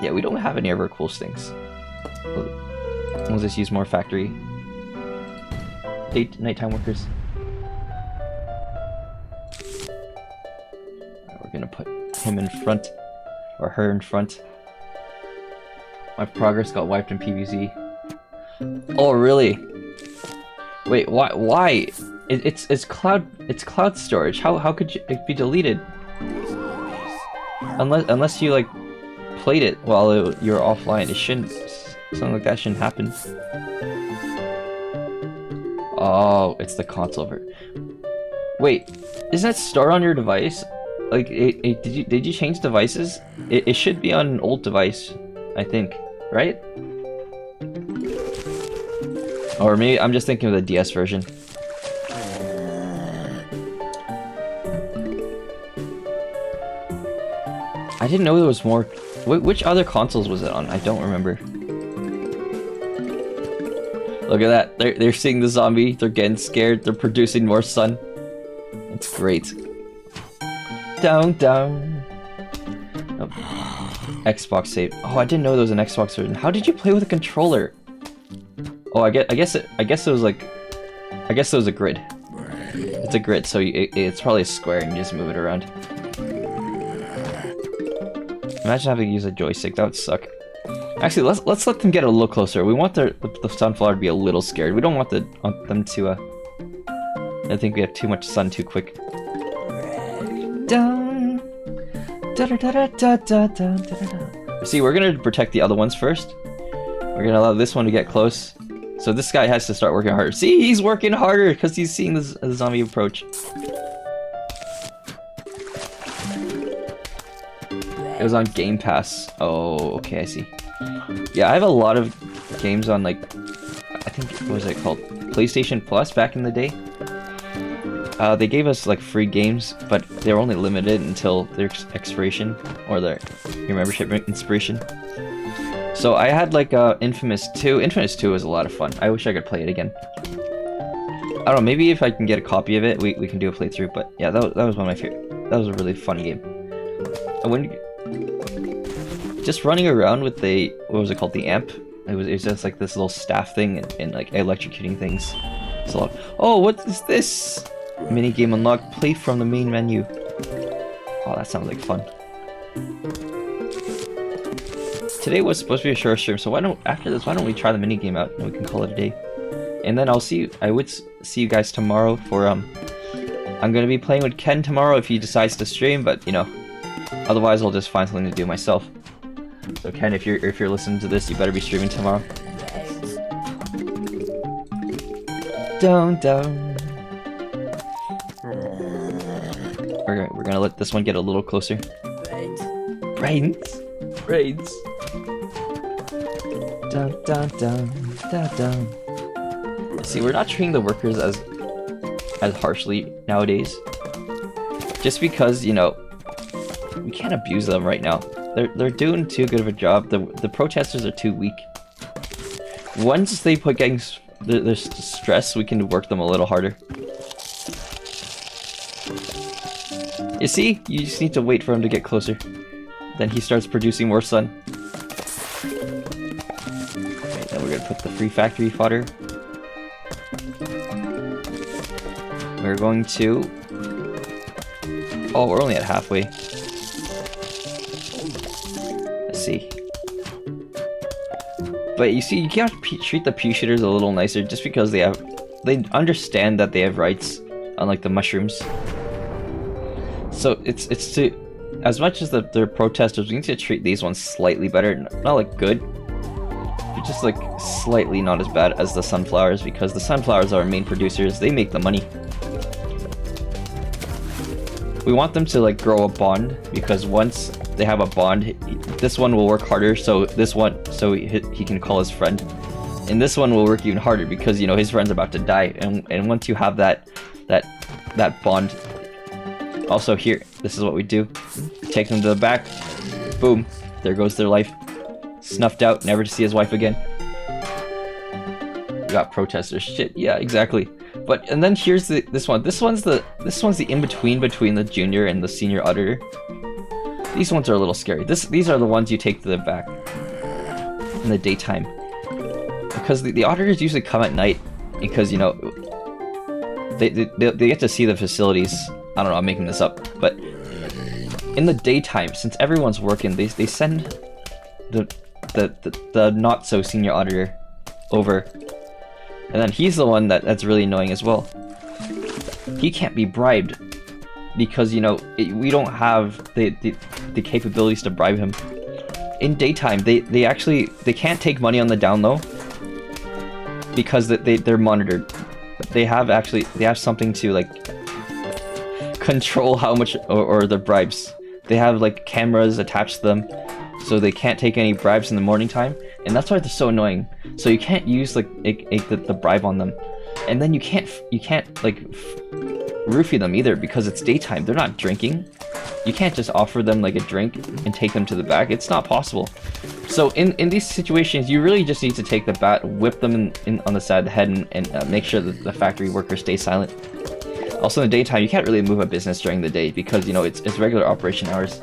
Yeah, we don't have any of our cool things. We'll just use more factory. Nighttime workers. We're gonna put him in front. Or her in front. My progress got wiped in PvZ. Oh, really? Wait, why? It's cloud storage. How could it be deleted? Unless you like played it while you were offline. It shouldn't. Something like that shouldn't happen. Oh, it's the console version. Wait, isn't it stored on your device? Like, did you change devices? It should be on an old device, I think, right? Or maybe I'm just thinking of the DS version. I didn't know there was more. Which other consoles was it on? I don't remember. Look at that. They're seeing the zombie. They're getting scared. They're producing more sun. It's great. Down. Oh. Xbox save. Oh, I didn't know there was an Xbox version. How did you play with a controller? Oh, I guess it was like. I guess it was a grid. It's a grid, so it's probably a square and you just move it around. Imagine having to use a joystick. That would suck. Actually, let's let them get a little closer. We want the sunflower to be a little scared. We don't want them to. I think we have too much sun too quick. See, we're gonna protect the other ones first. We're gonna allow this one to get close. So this guy has to start working harder. See, he's working harder because he's seeing the zombie approach. It was on Game Pass. Oh, okay, I see. Yeah, I have a lot of games on, like, I think, what was it called? PlayStation Plus back in the day. They gave us, like, free games, but they were only limited until their expiration, or your membership expiration. So I had, like, Infamous 2. Infamous 2 was a lot of fun. I wish I could play it again. I don't know, maybe if I can get a copy of it, we can do a playthrough, but yeah, that was one of my favorite. That was a really fun game. Just running around with what was it called, the amp? It was just like this little staff thing and like electrocuting things. It's a lot. Oh, what is this? Mini game unlocked. Play from the main menu. Oh, that sounds like fun. Today was supposed to be a short stream, so why don't we try the mini game out and we can call it a day. And then I would see you guys tomorrow for I'm gonna be playing with Ken tomorrow if he decides to stream, but you know, otherwise I'll just find something to do myself. So Ken, if you're listening to this, you better be streaming tomorrow. Down. We're gonna let this one get a little closer. Brains. Down. See, we're not treating the workers as harshly nowadays. Just because, you know, we can't abuse them right now. They're doing too good of a job. The protesters are too weak. Once they put getting their stress, we can work them a little harder. You see? You just need to wait for him to get closer. Then he starts producing more sun. Okay, then we're gonna put the free factory fodder. We're going to... Oh, we're only at halfway. Let's see. But you see, you can't treat the pea shooters a little nicer just because they understand that they have rights, unlike the mushrooms. So it's to, as much as they're protesters, we need to treat these ones slightly better. Not like good, but just like slightly not as bad as the sunflowers, because the sunflowers are our main producers. They make the money. We want them to like grow a bond, because once they have a bond, this one will work harder, so he can call his friend, and this one will work even harder because, you know, his friend's about to die, and once you have that bond. Also here, this is what we do. Take them to the back. Boom. There goes their life. Snuffed out, never to see his wife again. We got protesters. Shit, yeah, exactly. But and then here's this one. This one's the in between the junior and the senior auditor. These ones are a little scary. These are the ones you take to the back in the daytime, because the auditors usually come at night because, you know, they get to see the facilities. I don't know, I'm making this up, but in the daytime, since everyone's working, they send the not so senior auditor over, and then he's the one that's really annoying as well. He can't be bribed because, you know, we don't have the capabilities to bribe him. In daytime, they can't take money on the down low because they're monitored. They have something to like control how much or the bribes. They have like cameras attached to them, so they can't take any bribes in the morning time, and that's why they're so annoying. So you can't use like the bribe on them, and then you can't like roofie them either because it's daytime. They're not drinking. You can't just offer them like a drink and take them to the back. It's not possible. So in these situations, you really just need to take the bat, whip them on the side of the head, and make sure that the factory workers stay silent. Also in the daytime, you can't really move a business during the day because, you know, it's regular operation hours.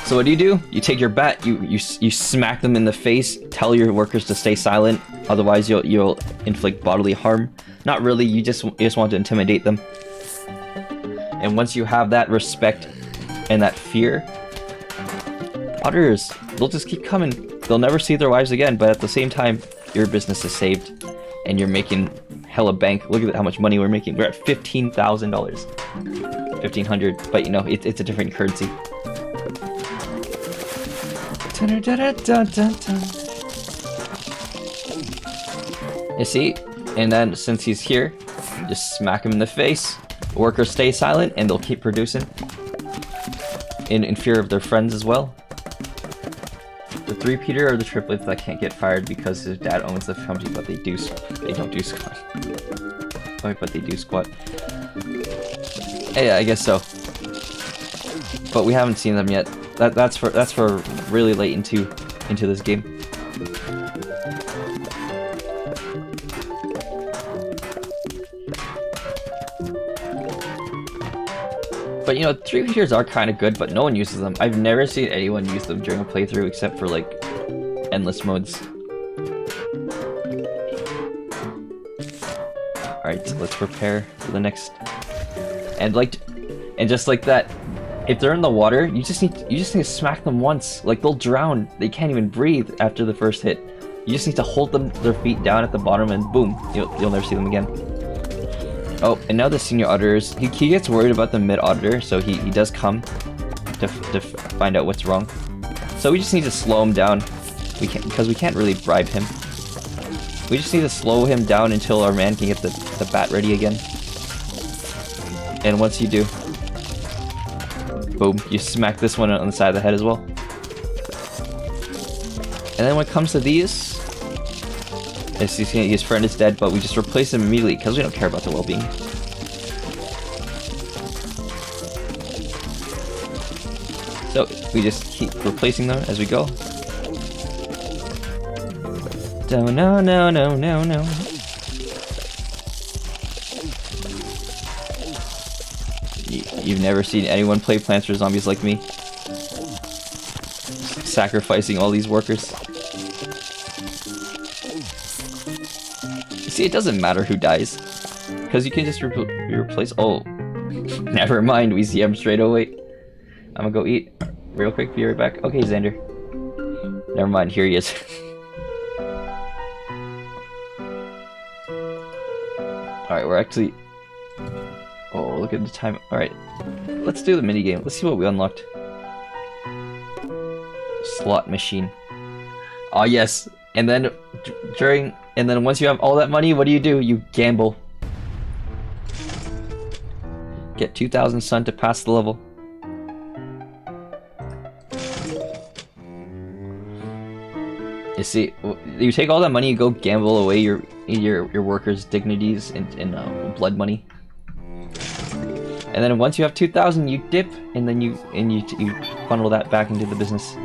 So what do? You take your bat, you smack them in the face, tell your workers to stay silent, otherwise you'll inflict bodily harm. Not really, you just want to intimidate them. And once you have that respect and that fear, auditors, they'll just keep coming. They'll never see their wives again, but at the same time, your business is saved and you're making hella bank. Look at how much money we're making. We're at $15,000. 1,500, but you know, it's a different currency. You see? And then since he's here, you just smack him in the face. Workers stay silent and they'll keep producing in fear of their friends as well. The three-peater are the triplets that can't get fired because his dad owns the company, but they don't do squat. Sorry, but they do squat. Yeah, I guess so. But we haven't seen them yet. That's for really late into this game. But you know, three-peaters are kind of good, but no one uses them. I've never seen anyone use them during a playthrough except for like endless modes. Alright, so let's prepare for the next. And just like that, if they're in the water, you just need to smack them once. Like, they'll drown. They can't even breathe after the first hit. You just need to hold their feet down at the bottom and boom, you'll never see them again. Oh, and now the senior auditors, he gets worried about the mid auditor, so he does come to find out what's wrong. So we just need to slow him down. Because we can't really bribe him. We just need to slow him down until our man can get the bat ready again. And once you do, boom, you smack this one on the side of the head as well. And then when it comes to these, his friend is dead, but we just replace him immediately because we don't care about their well-being. So we just keep replacing them as we go. No. You've never seen anyone play Plants vs. Zombies like me. Sacrificing all these workers. See, it doesn't matter who dies, because you can just replace. Oh, never mind. We see him straight away. I'm gonna go eat real quick. Be right back. Okay, Xander. Never mind. Here he is. All right, we're actually. Oh, look at the time. All right, let's do the mini game. Let's see what we unlocked. Slot machine. Oh yes, and then and then once you have all that money, what do? You gamble. Get 2,000 sun to pass the level. You see, you take all that money, you go gamble away your workers' dignities and blood money. And then once you have 2,000, you dip, and then you funnel that back into the business.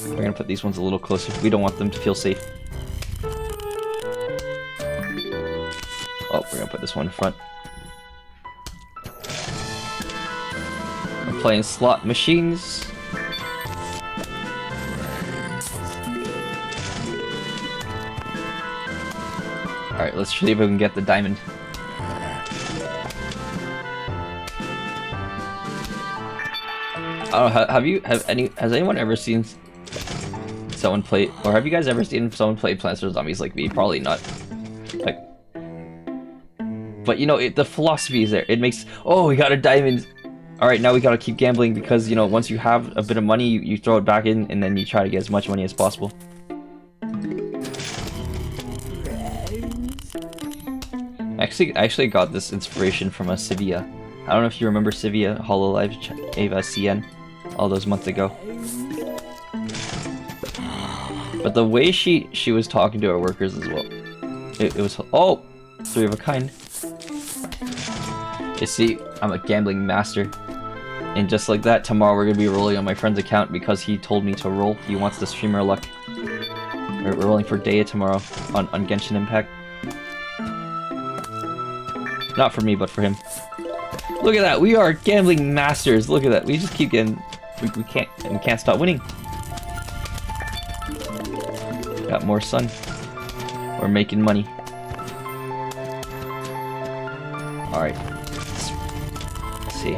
We're gonna put these ones a little closer. We don't want them to feel safe. Oh, we're gonna put this one in front. I'm playing slot machines. Alright, let's see if we can get the diamond. I don't know, has anyone ever seen someone play, or have you guys ever seen someone play Plants vs Zombies like me? Probably not. Like, but you know, the philosophy is there. It makes, oh, we got a diamond. Alright, now we gotta keep gambling because, you know, once you have a bit of money, you throw it back in and then you try to get as much money as possible. I actually got this inspiration from a Sevilla. I don't know if you remember Sevilla, Hololive, Ava CN, all those months ago. But the way she was talking to her workers as well, it was, oh, 3 of a kind. You see, I'm a gambling master. And just like that, tomorrow we're gonna be rolling on my friend's account because he told me to roll. He wants the streamer luck. We're rolling for Daya tomorrow on Genshin Impact. Not for me, but for him. Look at that, we are gambling masters. Look at that, we just keep getting, we can't stop winning. Got more sun. We're making money. Alright. Let's see.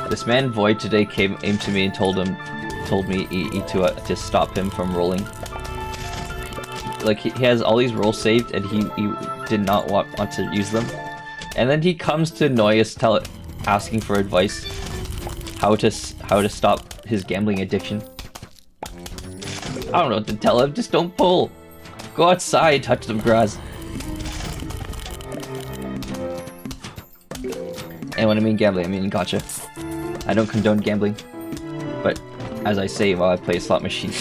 This man Void today came to me and told me to stop him from rolling. Like he has all these rolls saved and he did not want to use them. And then he comes to annoy us, asking for advice how to stop his gambling addiction. I don't know what to tell him, just don't pull. Go outside, touch some grass. And when I mean gambling, I mean gacha. I don't condone gambling, but as I say while I play a slot machine.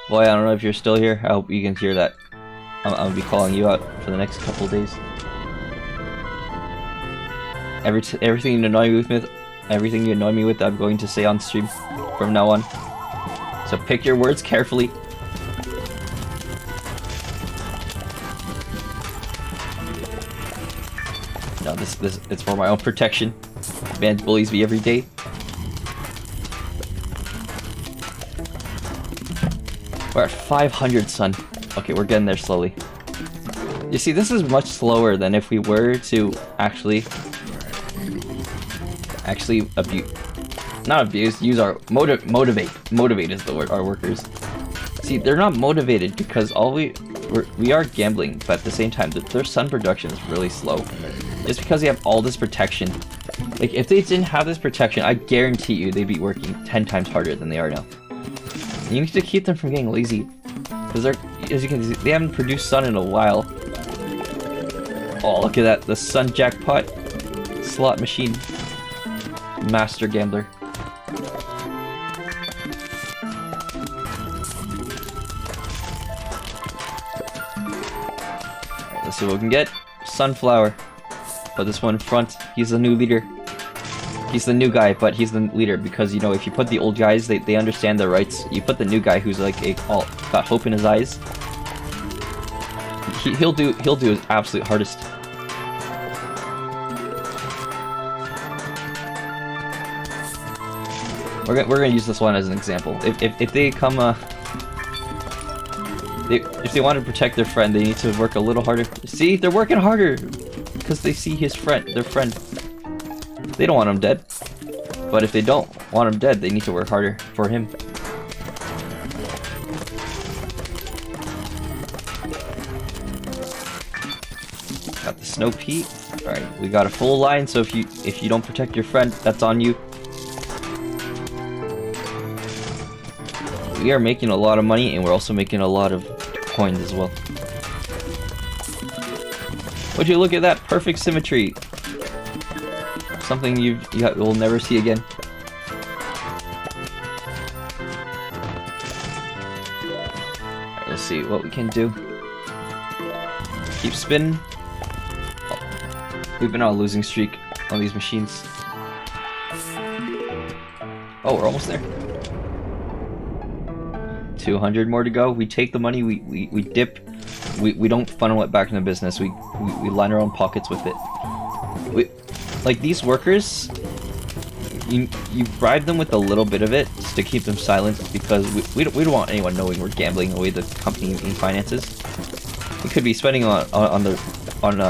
Boy, I don't know if you're still here. I hope you can hear that. I'm gonna be calling you out for the next couple of days. Everything you annoy me with, I'm going to say on stream from now on. So pick your words carefully. No, it's for my own protection. Man bullies me every day. We're at 500, son. Okay, we're getting there slowly. You see, this is much slower than if we were to actually use our motivate is the word, our workers. See, they're not motivated because we are gambling, but at the same time their sun production is really slow. It's because they have all this protection. Like, if they didn't have this protection, I guarantee you they'd be working 10 times harder than they are now. And you need to keep them from getting lazy, because as you can see, they haven't produced sun in a while. Oh, look at that, the sun jackpot slot machine. Master gambler. Alright, let's see what we can get. Sunflower. Put this one in front. He's the new leader. He's the new guy, but he's the leader because, you know, if you put the old guys, they understand their rights. You put the new guy who's like got hope in his eyes. He'll do his absolute hardest. We're gonna use this one as an example. If they come if they want to protect their friend, they need to work a little harder. See, they're working harder because they see their friend. They don't want him dead, but if they don't want him dead, they need to work harder for him. Got the snow pea. All right, we got a full line. So if you don't protect your friend, that's on you. We are making a lot of money, and we're also making a lot of coins as well. Would you look at that perfect symmetry? Something you'll never see again. Alright, let's see what we can do. Keep spinning. Oh, we've been on a losing streak on these machines. Oh, we're almost there. 200 more to go. We take the money, we dip, we don't funnel it back into business, we line our own pockets with it. Like these workers, you bribe them with a little bit of it just to keep them silent, because we don't want anyone knowing we're gambling away the company in finances. We could be spending on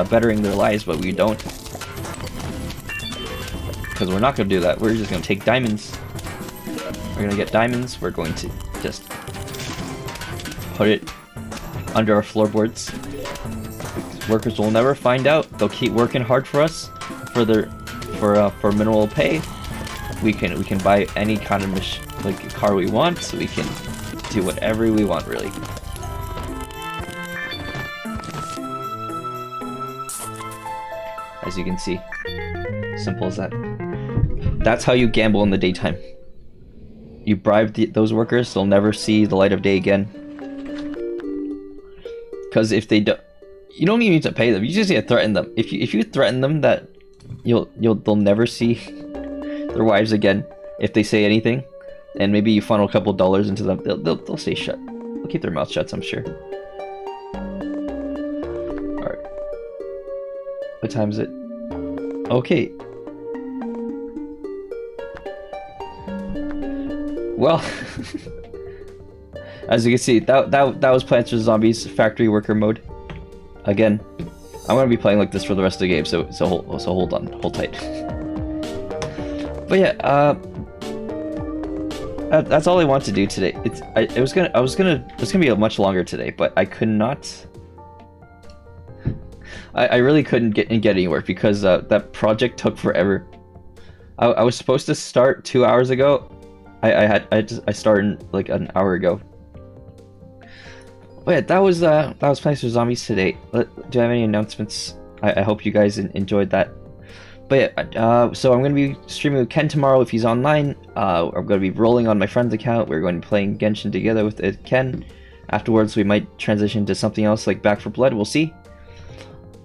bettering their lives, but we don't. Because we're not going to do that. We're just going to take diamonds. We're going to get diamonds. We're going to just put it under our floorboards. Workers will never find out. They'll keep working hard for us for minimal pay. We can buy any kind of like car we want, so we can do whatever we want, really. As you can see, simple as that. That's how you gamble in the daytime. You bribe those workers, they'll never see the light of day again. Because if they don't, you don't even need to pay them. You just need to threaten them. If you threaten them that they'll never see their wives again if they say anything, and maybe you funnel a couple dollars into them, they'll stay shut. They'll keep their mouth shut, I'm sure. All right. What time is it? Okay. Well, as you can see, that was Plants vs Zombies Factory Worker mode. Again, I'm gonna be playing like this for the rest of the game, so hold on, hold tight. But yeah, that's all I want to do today. It was gonna be much longer today, but I could not. I really couldn't get anywhere because that project took forever. I was supposed to start 2 hours ago. I started like an hour ago. But yeah, that was Plants vs Zombies today. Do you have any announcements? I hope you guys enjoyed that. But yeah, so I'm going to be streaming with Ken tomorrow if he's online. I'm going to be rolling on my friend's account. We're going to be playing Genshin together with Ken. Afterwards, we might transition to something else like Back 4 Blood. We'll see.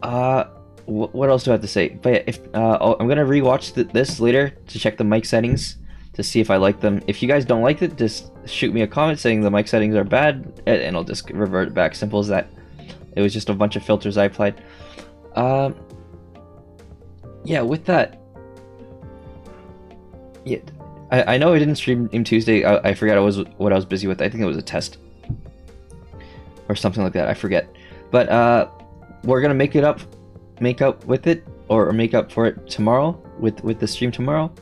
What else do I have to say? But yeah, I'm going to rewatch this later to check the mic settings to see if I like them. If you guys don't like it, just shoot me a comment saying the mic settings are bad, and I'll just revert it back. Simple as that. It was just a bunch of filters I applied. Yeah, with that, yeah, I know I didn't stream in Tuesday. I forgot what I was busy with. I think it was a test or something like that. I forget. But we're gonna make up with it, or make up for it tomorrow with the stream tomorrow.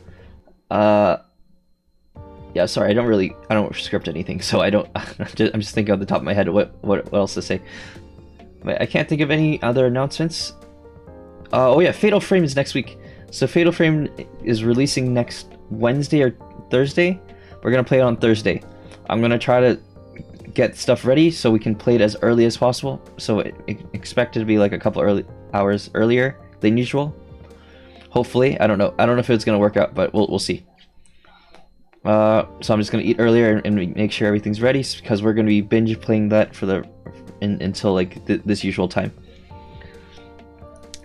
Yeah, sorry, I don't script anything, so I'm just thinking off the top of my head what else to say. But I can't think of any other announcements. Oh yeah, Fatal Frame is next week. So Fatal Frame is releasing next Wednesday or Thursday. We're gonna play it on Thursday. I'm gonna try to get stuff ready so we can play it as early as possible. So expect it to be like a couple hours earlier than usual. Hopefully, I don't know if it's gonna work out, but we'll see. So I'm just gonna eat earlier and make sure everything's ready, because we're gonna be binge playing that until like this usual time.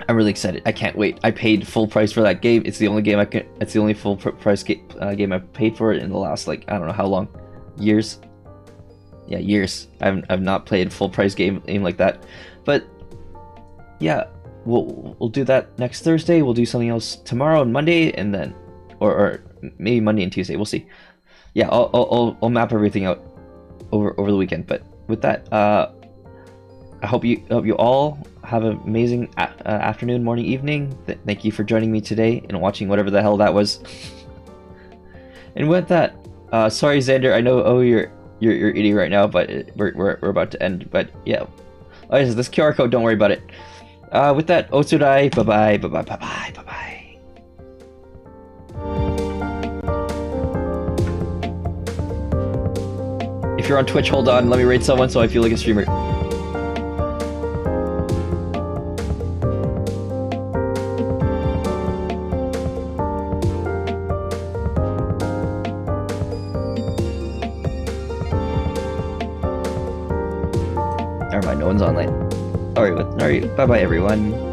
I'm really excited. I can't wait. I paid full price for that game. It's the only game it's the only full price game I've paid for it in the last, like, I don't know how long, years. Yeah, years. I've not played full price game like that. But yeah, we'll do that next Thursday. We'll do something else tomorrow and Monday, and then or maybe Monday and Tuesday. We'll see. Yeah, I'll map everything out over the weekend. But with that, I hope you all have an amazing afternoon, morning, evening. Thank you for joining me today and watching whatever the hell that was. And with that, sorry Xander, I know you're eating right now, but we're about to end. But yeah, this QR code, don't worry about it. With that, Otsudai, bye bye. If you're on Twitch, hold on, let me rate someone so I feel like a streamer. Never mind, no one's online. Alright, bye bye everyone.